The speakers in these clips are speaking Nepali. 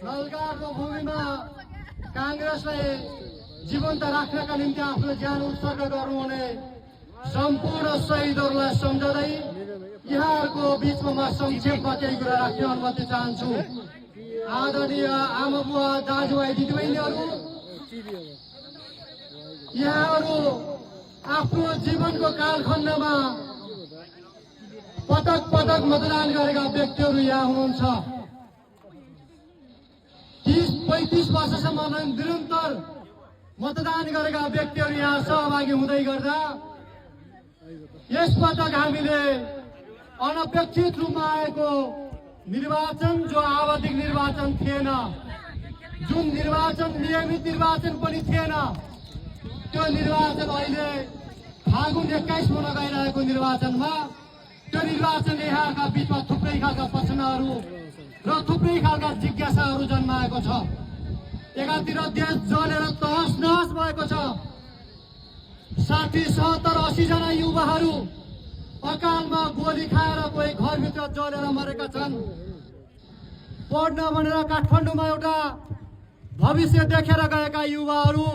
नलगाडको भूमिमा कांग्रेसलाई जीवन्त राख्नका निम्ति आफ्नो ज्यान उत्सर्ग गर्नुहुने सम्पूर्ण शहीदहरूलाई सम्झँदै यहाँहरूको बीचमा म संक्षेपमा केही कुरा राख्ने अनुमति चाहन्छु। आदरणीय आमा बुवा दाजुभाइ दिदीबहिनीहरू, यहाँहरू आफ्नो जीवनको कालखण्डमा पटक पटक मतदान गरेका व्यक्तिहरू यहाँ हुनुहुन्छ। 30-35 वर्षसम्म निरन्तर मतदान गरेका व्यक्तिहरू यहाँ सहभागी हुँदै गर्दा यसपटक हामीले अनपेक्षित रूपमा आएको निर्वाचन, जो आवधिक निर्वाचन थिएन, जुन निर्वाचन नियमित निर्वाचन पनि थिएन, त्यो निर्वाचन अहिले फागुन 21 मा गइरहेको निर्वाचनमा त्यो निर्वाचनले यहाँका बीचमा थुप्रै खालका प्रश्नहरू र थुप्रै खालका जिज्ञासाहरू जन्माएको छ। एकातिर देश जलेर तहस नहस भएको छ। 60, 70, 80 जना युवाहरू अकालमा गोली खाएर कोही घरभित्र जलेर मरेका छन्। पढ्न भनेर काठमाडौँमा एउटा भविष्य देखेर गएका युवाहरू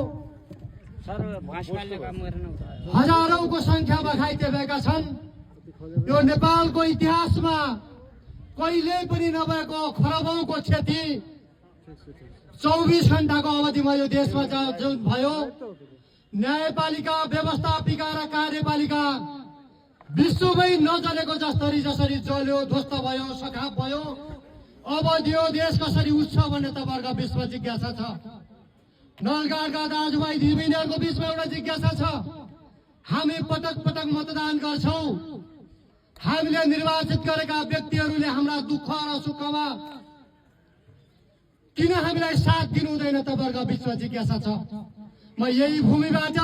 हजारौंको संख्यामा घाइते भएका छन्। यो नेपालको इतिहासमा कहिल्यै पनि नभएको खरबौंको क्षति 24 घण्टाको अवधिमा यो देशमा जुन भयो, न्यायपालिका, व्यवस्थापिका र कार्यपालिका विश्वमै नजलेको जसरी जल्यो, ध्वस्त भयो, सखाप भयो। अब यो देश कसरी उठ्छ भन्ने तपाईहरुको बीचमा जिज्ञासा छ। नलगाडका दाजुभाइ दिदीबहिनीहरूको बीचमा एउटा जिज्ञासा छ। हामी पटक पटक मतदान गर्छौं। हामीले निर्वाचित गरेका व्यक्तिहरूले हाम्रा दुःख र सुखमा किन हामीलाई साथ दिनु हुँदैन, तपाईहरुको बीचमा जिज्ञासा छ। म यही भूमिबाट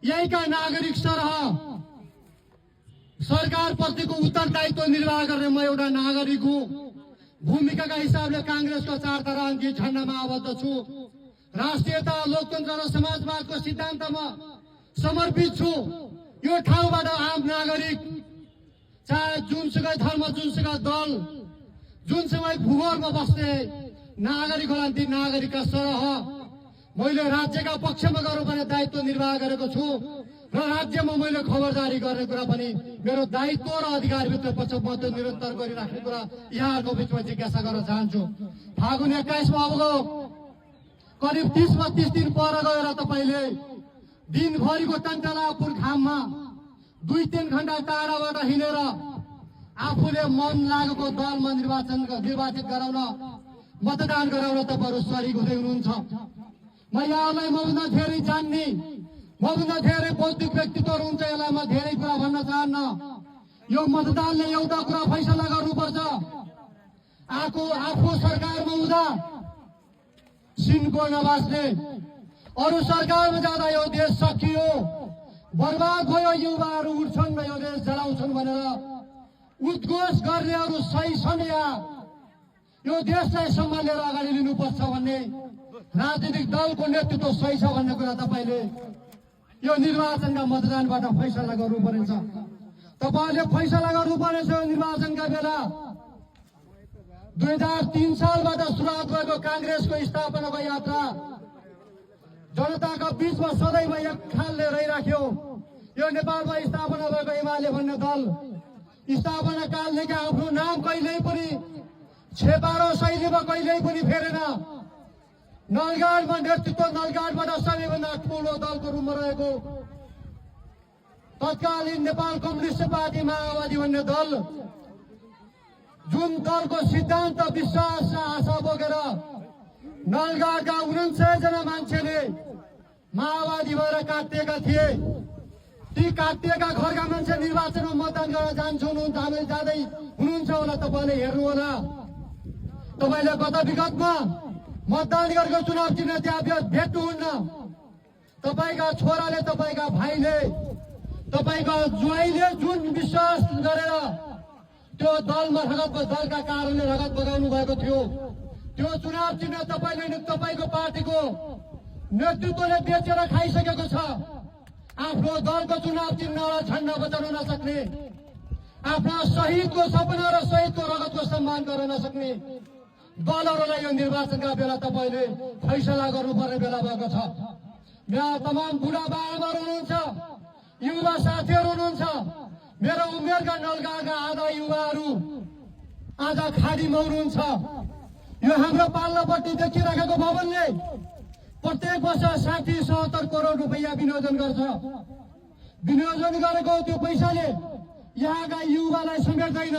यहीका नागरिक सरह सरकार प्रतिको उत्तरदायित्व निर्वाह गर्ने म एउटा नागरिक हुँ। भूमिकाका हिसाबले कांग्रेसको 4 तरङ्गी झण्डामा आबद्ध छु। राष्ट्रियता, लोकतन्त्र र समाजवादको सिद्धान्तमा समर्पित छु। यो ठाउँबाट आम नागरिक, चाहे जुनसुकै धर्म, जुनसुकै दल, जुनसुकै भूगोलमा बस्ने नागरिकको लागि नागरिकका सरह मैले राज्यका पक्षमा गर्नुपर्ने दायित्व निर्वाह गरेको छु र राज्यमा मैले खबरदारी गर्ने कुरा पनि मेरो दायित्व र अधिकारभित्र पछि म त्यो निरन्तर गरिराख्ने कुरा यहाँहरूको बीचमा जिज्ञासा गर्न चाहन्छु। फागुन 21 मा अबको करिब 30-32 दिन पर गएर तपाईले दिनभरिको टन्टलापुर घाममा 2-3 घण्टा टाढाबाट हिँडेर आफूले मन लागेको दलमा निर्वाचित गराउन, मतदान गराउन तपाईहरु सरिक हुँदै हुनुहुन्छ। म यहाँलाई मभन्दा धेरै जान्ने, मभन्दा धेरै बौद्धिक व्यक्तित्वहरू हुन्छ, यसलाई म धेरै कुरा भन्न चाहन्न। यो मतदानले एउटा कुरा फैसला गर्नुपर्छ। आफू सरकारमा हुँदा सिनको नबास्ने, अरू सरकारमा जाँदा यो देश सकियो, बर्बाद भयो, युवाहरू उठ्छन् र यो देश जलाउँछन् भनेर उद्घोष गर्नेहरू सही छन् या यो देशलाई सम्हालेर अगाडि लिनुपर्छ भन्ने राजनीतिक दलको नेतृत्व सही छ भन्ने कुरा तपाईले यो निर्वाचनका मतदानबाट फैसला गर्नुपर्नेछ। तपाईले फैसला गर्नुपर्नेछ। निर्वाचनका बेला 2003 सालबाट सुरुवात भएको कांग्रेसको स्थापनाको यात्रा जनताका बीचमा सदैव एक खालले रहिराख्यो। यो नेपालमा स्थापना भएको एमाले भन्ने दल स्थापना कालदेखि आफ्नो नाम कहिल्यै पनि छेपारो शैलीमा कहिल्यै पनि फेरेन। नलगाडमा नेतृत्व, नलगाडबाट सबैभन्दा ठूलो दलको रूपमा रहेको तत्कालीन नेपाल कम्युनिस्ट पार्टी माओवादी भन्ने दल, जुन दलको सिद्धान्त, विश्वास र आशा बोकेर नलगाडका 49 जना मान्छेले माओवादी भएर काटिएका थिए। ती काटिएका घरका मान्छे निर्वाचनमा मतदान गर्न जान्छन्, हामी जाँदै हुनुहुन्छ होला, तपाईले हेर्नु होला। तपाईले गत विगतमा मतदान गरेको चुनाव चिन्ह त्यहाँ भेट्नुहुन्न। तपाईका छोराले, तपाईका भाइले, तपाईका ज्वाइँले जुन विश्वास गरेर त्यो दलमा दलका कारणले रगत बगाउनु भएको थियो, त्यो चुनाव चिन्ह तपाईले, तपाईको पार्टीको नेतृत्वले बेचेर खाइसकेको छ। आफ्नो दलको चुनाव चिन्हलाई झण्डा बचाउन नसक्ने, आफ्ना शहीदको सपना र शहीदको रगतको सम्मान गर्न नसक्ने दलहरूलाई यो निर्वाचनका बेला तपाईँले फैसला गर्नुपर्ने बेला भएको छ। यहाँ तमाम बुढा बाबाहरू हुनुहुन्छ, युवा साथीहरू हुनुहुन्छ, मेरो उमेरका नलगाका आधा युवाहरू आज खाडीमा हुनुहुन्छ। यो हाम्रो पाल्लोपट्टि देखिराखेको भवनले प्रत्येक वर्ष 60-70 करोड रुपियाँ विनियोजन गर्छ। विनियोजन गरेको त्यो पैसाले यहाँका युवालाई समेट्दैन,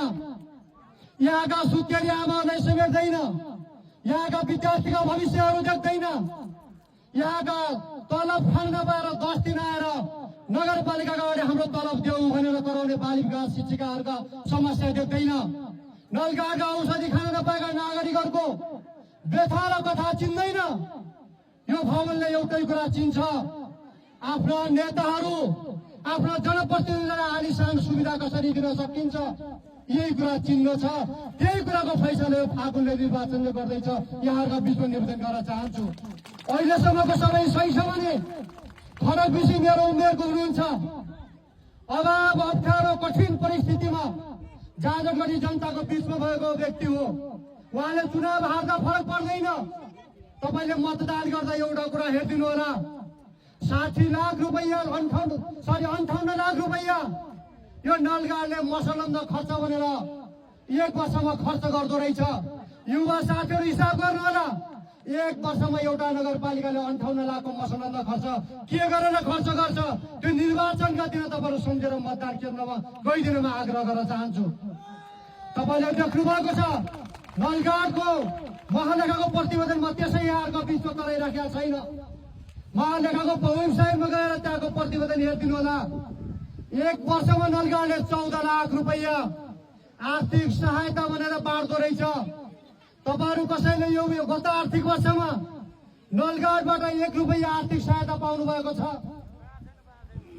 यहाँका सुत्केरी आमाहरूलाई समेट्दैन, यहाँका विद्यार्थीका भविष्यहरू देख्दैन, यहाँका तलब खान नपाएर 10 दिन आएर नगरपालिकाका अगाडि हाम्रो तलब देऊ भनेर कराउने बाल विकास शिक्षिकाहरूका समस्या देख्दैन। नलगाका औषधि खान नपाएका नागरिकहरूको व्यथा र कथा चिन्दैन। यो भवनले एउटै कुरा चिन्छ, आफ्ना नेताहरू आफ्ना जनप्रतिनिधिलाई आलिशान सुविधा कसरी दिन सकिन्छ यही कुरा चिन्ह छ। त्यही कुराको फैसला यो फागुनले निर्वाचनले गर्दैछ। यहाँहरूका बिचमा निवेदन गर्न चाहन्छु, अहिलेसम्मको सबै सही छ भने फरक विषय मेरो उमेरको हुनुहुन्छ, अभाव अप्ठ्यारो कठिन परिस्थितिमा जाजरगढी जनताको बिचमा भएको व्यक्ति हो। उहाँले चुनाव हार्दा फरक पर्दैन। तपाईँले मतदान गर्दा एउटा कुरा हेरिदिनु होला, 60 लाख रुपियाँ 58 लाख रुपियाँ यो नलगाडले मसलन्द खर्च भनेर 1 वर्षमा खर्च गर्दो रहेछ। युवा साथीहरू हिसाब गर्नु होला, 1 वर्षमा एउटा नगरपालिकाले 58 लाखको मसलन्द खर्च के गरेर खर्च गर्छ त्यो निर्वाचनका दिन तपाईँहरू सम्झेर मतदान केन्द्रमा गइदिनमा आग्रह गर्न चाहन्छु। तपाईँले देख्नु भएको छ नलगाडको महालेखाको प्रतिवेदनमा त्यसै यहाँहरूको बिचमा कराइराखेका छैन। महालेखाको वेबसाइटमा गएर त्यहाँको प्रतिवेदन हेरिदिनु होला। 1 वर्षमा नलगाडले 14 लाख रुपियाँ आर्थिक सहायता भनेर बाँड्दो रहेछ। तपाईँहरू कसैले यो गत आर्थिक वर्षमा नलगाडबाट 1 रुपियाँ आर्थिक सहायता पाउनु भएको छ?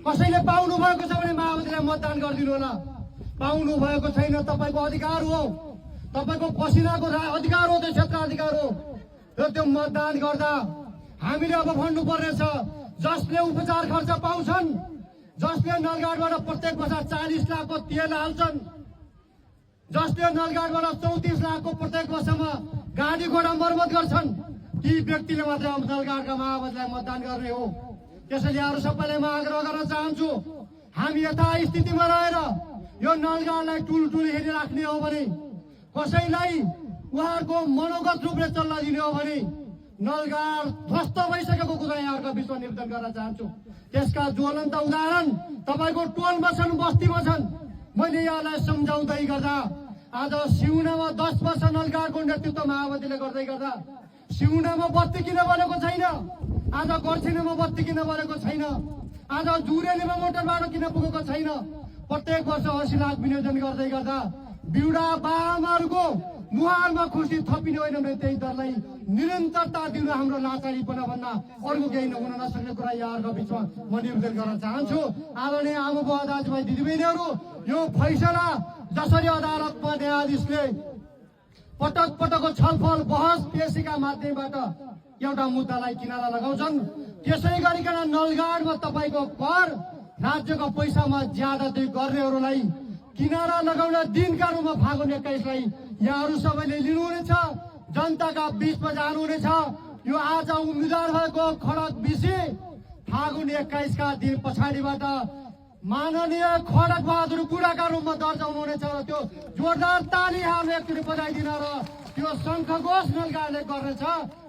कसैले पाउनु भएको छ भने माओवादीलाई मतदान गरिदिनु होला। पाउनु भएको छैन, तपाईँको अधिकार हो, तपाईँको पसिनाको अधिकार हो, त्यो क्षेत्र अधिकार हो। र त्यो मतदान गर्दा हामीले अब भन्नु पर्नेछ, जसले उपचार खर्च पाउँछन्, जसले नलगाडबाट प्रत्येक वर्ष 40 लाखको तेल हाल्छन्, जसले नलगाडबाट 34 लाखको प्रत्येक वर्षमा गाडी घोडा मर्मत गर्छन्, ती व्यक्तिले मात्रै नलगाडका माओवादीलाई मतदान गर्ने हो। त्यसैले अरू सबैलाई म आग्रह गर्न चाहन्छु, हामी यथास्थितिमा रहेर यो नलगाडलाई टुलटुल हेरिराख्ने हो भने, कसैलाई उहाँहरूको मनोगत रूपले चल्न दिने हो भने नलगाड ध्वस्त भइसकेको कुरा यहाँहरूको बिचमा निवेदन गर्न चाहन्छु। त्यसका ज्वलन्त उदाहरण तपाईँको टोलमा छन्, बस्तीमा छन्। मैले यहाँलाई सम्झाउँदै गर्दा आज सिउनामा 10 वर्ष नलगाडको नेतृत्व माओवादीले गर्दै गर्दा सिउनामा बत्ती किन बनेको छैन, आज गर्छिनामा बत्ती किन बनेको छैन, आज जुरेलीमा मोटर बाटो किन पुगेको छैन। प्रत्येक वर्ष 80 लाख विनियोजन गर्दै गर्दा बिउडा बाआमाहरूको मुहारमा खुसी थपिने होइन भने त्यही दरलाई निरन्तरता दिन हाम्रो लाचारीपना भन्दा अर्को केही हुन नसक्ने कुरा यहाँहरूको बिचमा म निवेदन गर्न चाहन्छु। आदरणीय आमाबुवा दाजुभाइ दिदीबहिनीहरू, यो फैसला जसरी अदालतमा न्यायाधीशले पटक पटकको छलफल बहस पेशीका माध्यमबाट एउटा मुद्दालाई किनारा लगाउँछन्, त्यसै गरिकन नलगाडमा तपाईँको कर राज्यको पैसामा ज्यादती गर्नेहरूलाई किनारा लगाउन दिनका रूपमा फागुन 21लाई यहाँहरू सबैले लिनुहुनेछ, जनताका बिचमा जानुहुनेछ। यो आज उम्मेद्वार भएको खडक विषय फागुन 21 का दिन पछाडिबाट माननीय खडक बहादुर बुढाका रूपमा दर्जा हुनुहुनेछ। र त्यो जोरदार ताली यहाँहरू एकचोटि बजाइदिन र त्यो शङ्खघोष नलगाडले गर्नेछ।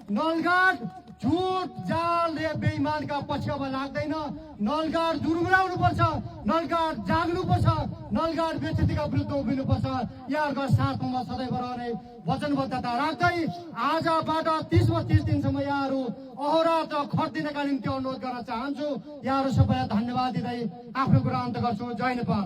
नलगाड झुट जाल र बेइमानका पक्षमा लाग्दैन। नलगाड जुर्मुराउनु पर्छ, नलगाड जाग्नुपर्छ, नलगाड व्यक्तिका विरुद्ध उभिनुपर्छ। यहाँहरूको साथमा म सदैव रहने वचनबद्धता राख्दै आजबाट 30 दिनसम्म यहाँहरू अहोरात्र खटिदिनका निम्ति अनुरोध गर्न चाहन्छु। यहाँहरू सबैलाई धन्यवाद दिँदै आफ्नो कुरा अन्त गर्छु। जय नेपाल।